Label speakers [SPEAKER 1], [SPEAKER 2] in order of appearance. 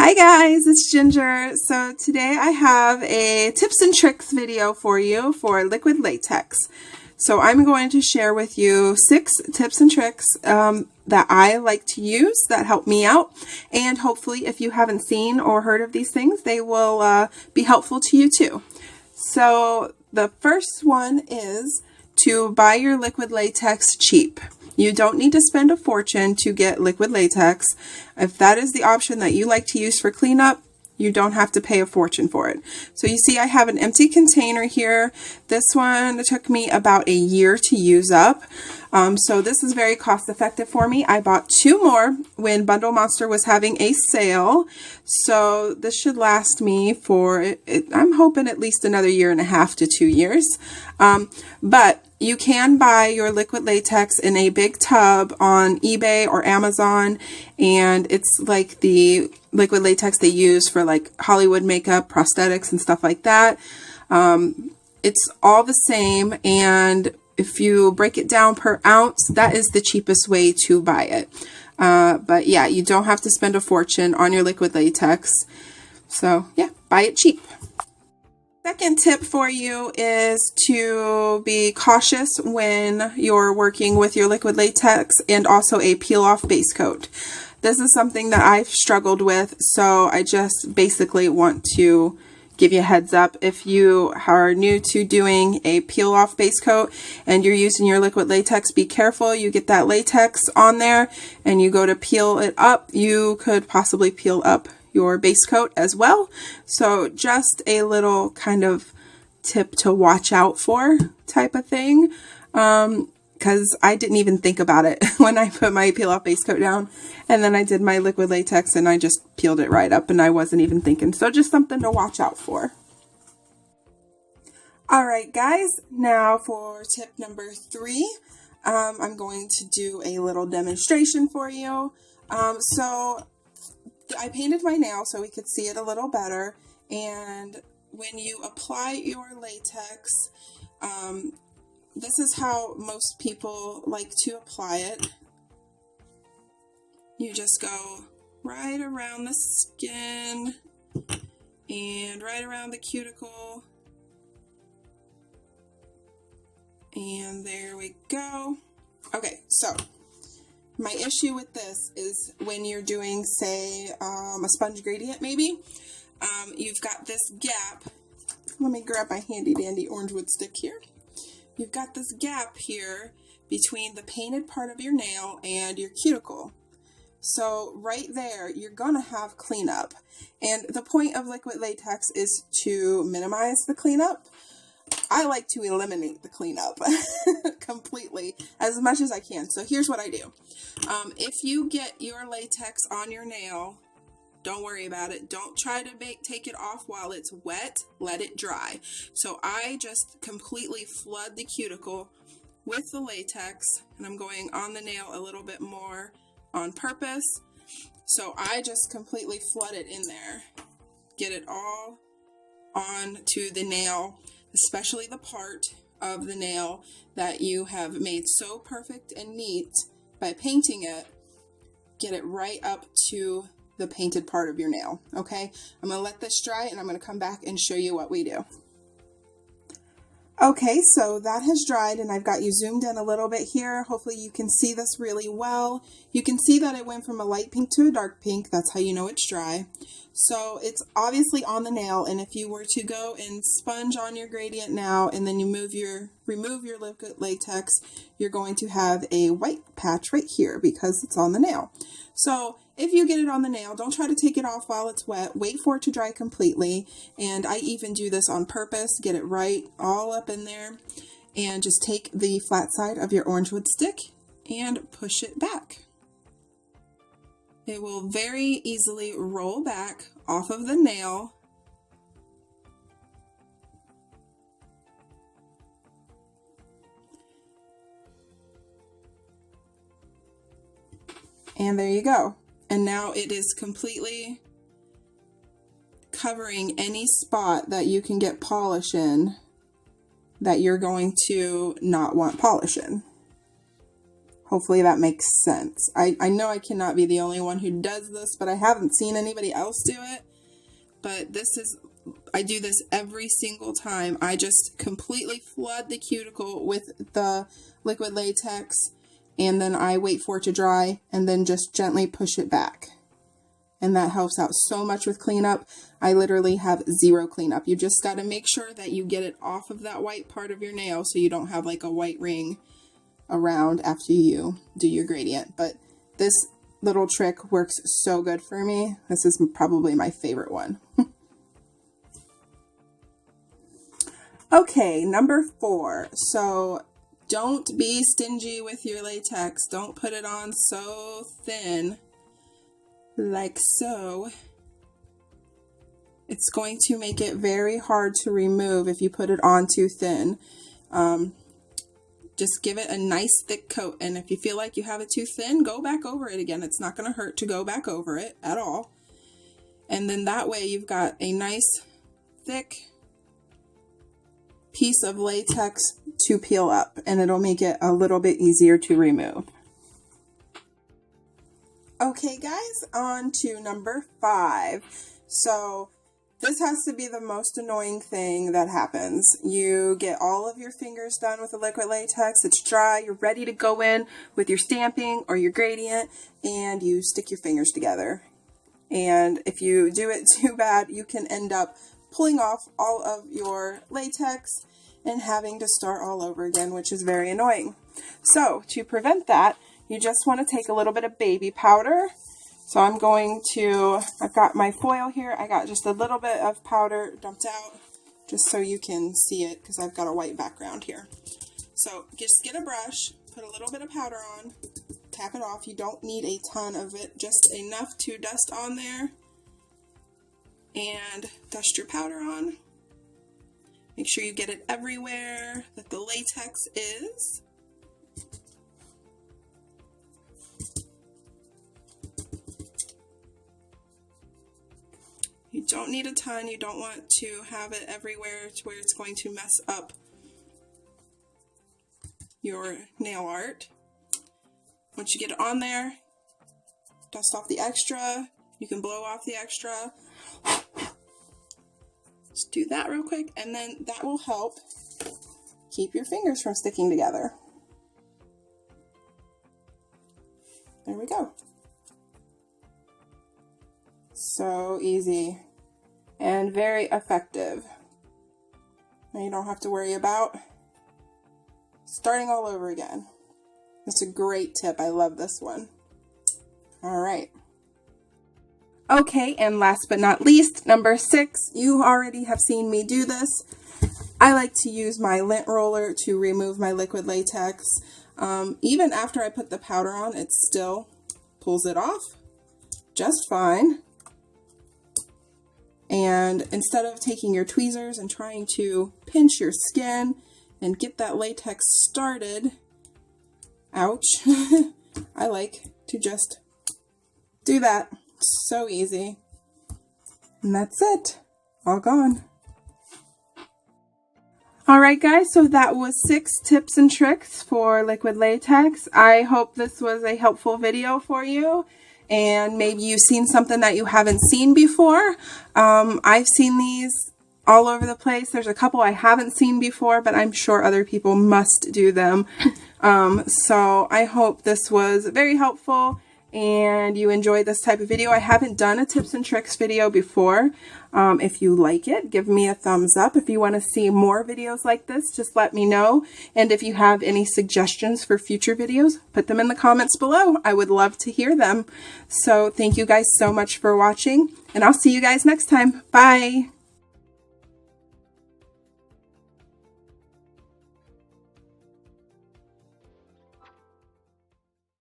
[SPEAKER 1] Hi guys, it's Ginger. So today I have a tips and tricks video for you for liquid latex. So I'm going to share with you 6 tips and tricks that I like to use that help me out. And hopefully if you haven't seen or heard of these things, they will be helpful to you too. So the first one is to buy your liquid latex cheap. You don't need to spend a fortune to get liquid latex. If that is the option that you like to use for cleanup, you don't have to pay a fortune for it. So you see I have an empty container here. This one took me about a year to use up. So this is very cost effective for me. I bought 2 more when Bundlemonster was having a sale. So this should last me for, I'm hoping at least another 1.5 to 2 years. But you can buy your liquid latex in a big tub on eBay or Amazon, and it's like the liquid latex they use for like Hollywood makeup, prosthetics, and stuff like that. It's all the same, and if you break it down per ounce, that is the cheapest way to buy it. But yeah, you don't have to spend a fortune on your liquid latex. So yeah, buy it cheap. Second tip for you is to be cautious when you're working with your liquid latex and also a peel-off base coat. This is something that I've struggled with, so I just basically want to give you a heads up. If you are new to doing a peel-off base coat and you're using your liquid latex, be careful. You get that latex on there and you go to peel it up, you could possibly peel up your base coat as well. So just a little kind of tip to watch out for type of thing, because I didn't even think about it when I put my peel off base coat down, and then I did my liquid latex and I just peeled it right up and I wasn't even thinking. So just something to watch out for. Alright guys, now for tip number 3, I'm going to do a little demonstration for you. So I painted my nail so we could see it a little better, and when you apply your latex, this is how most people like to apply it. You just go right around the skin and right around the cuticle, and there we go. Okay, so my issue with this is when you're doing, say, a sponge gradient maybe, you've got this gap. Let me grab my handy dandy orange wood stick here. You've got this gap here between the painted part of your nail and your cuticle. So right there, you're gonna have cleanup. And the point of liquid latex is to minimize the cleanup. I like to eliminate the cleanup completely as much as I can. So here's what I do. If you get your latex on your nail, don't worry about it. Don't try to take it off while it's wet. Let it dry. So I just completely flood the cuticle with the latex, and I'm going on the nail a little bit more on purpose. So I just completely flood it in there. Get it all onto the nail, especially the part of the nail that you have made so perfect and neat by painting it. Get it right up to the painted part of your nail. Okay, I'm gonna let this dry and I'm gonna come back and show you what we do. Okay, so that has dried and I've got you zoomed in a little bit here. Hopefully you can see this really well. You can see that it went from a light pink to a dark pink. That's how you know it's dry. So it's obviously on the nail, and if you were to go and sponge on your gradient now and then you remove your liquid latex, you're going to have a white patch right here because it's on the nail. So if you get it on the nail, don't try to take it off while it's wet. Wait for it to dry completely. And I even do this on purpose. Get it right all up in there. And just take the flat side of your orange wood stick and push it back. It will very easily roll back off of the nail. And there you go. And now it is completely covering any spot that you can get polish in that you're going to not want polish in. Hopefully that makes sense. I know I cannot be the only one who does this, but I haven't seen anybody else do it. But I do this every single time. I just completely flood the cuticle with the liquid latex, and then I wait for it to dry, and then just gently push it back. And that helps out so much with cleanup. I literally have zero cleanup. You just got to make sure that you get it off of that white part of your nail so you don't have like a white ring around after you do your gradient. But this little trick works so good for me. This is probably my favorite one. Okay, number 4. So don't be stingy with your latex. Don't put it on so thin, like so. It's going to make it very hard to remove if you put it on too thin. Just give it a nice thick coat, and if you feel like you have it too thin, go back over it again. It's not going to hurt to go back over it at all. And then that way you've got a nice thick piece of latex to peel up, and it'll make it a little bit easier to remove. Okay guys, on to number 5. So this has to be the most annoying thing that happens. You get all of your fingers done with the liquid latex, it's dry, you're ready to go in with your stamping or your gradient, and you stick your fingers together. And if you do it too bad, you can end up pulling off all of your latex and having to start all over again, which is very annoying. So to prevent that, you just want to take a little bit of baby powder. So I've got my foil here. I got just a little bit of powder dumped out just so you can see it because I've got a white background here. So just get a brush, put a little bit of powder on, tap it off. You don't need a ton of it, just enough to dust on there, and dust your powder on. Make sure you get it everywhere that the latex is. You don't need a ton. You don't want to have it everywhere to where it's going to mess up your nail art. Once you get it on there, dust off the extra. You can blow off the extra. Just do that real quick, and then that will help keep your fingers from sticking together. There we go. So easy and very effective. Now you don't have to worry about starting all over again. It's a great tip. I love this one. All right. Okay, and last but not least, number 6, you already have seen me do this. I like to use my lint roller to remove my liquid latex. Even after I put the powder on, it still pulls it off just fine. And instead of taking your tweezers and trying to pinch your skin and get that latex started, ouch, I like to just do that. So easy. And that's it. All gone. Alright guys, so that was 6 tips and tricks for liquid latex. I hope this was a helpful video for you. And maybe you've seen something that you haven't seen before. I've seen these all over the place. There's a couple I haven't seen before, but I'm sure other people must do them. So I hope this was very helpful and you enjoyed this type of video. I haven't done a tips and tricks video before. If you like it, give me a thumbs up. If you want to see more videos like this, just let me know. And if you have any suggestions for future videos, put them in the comments below. I would love to hear them. So thank you guys so much for watching, and I'll see you guys next time. Bye!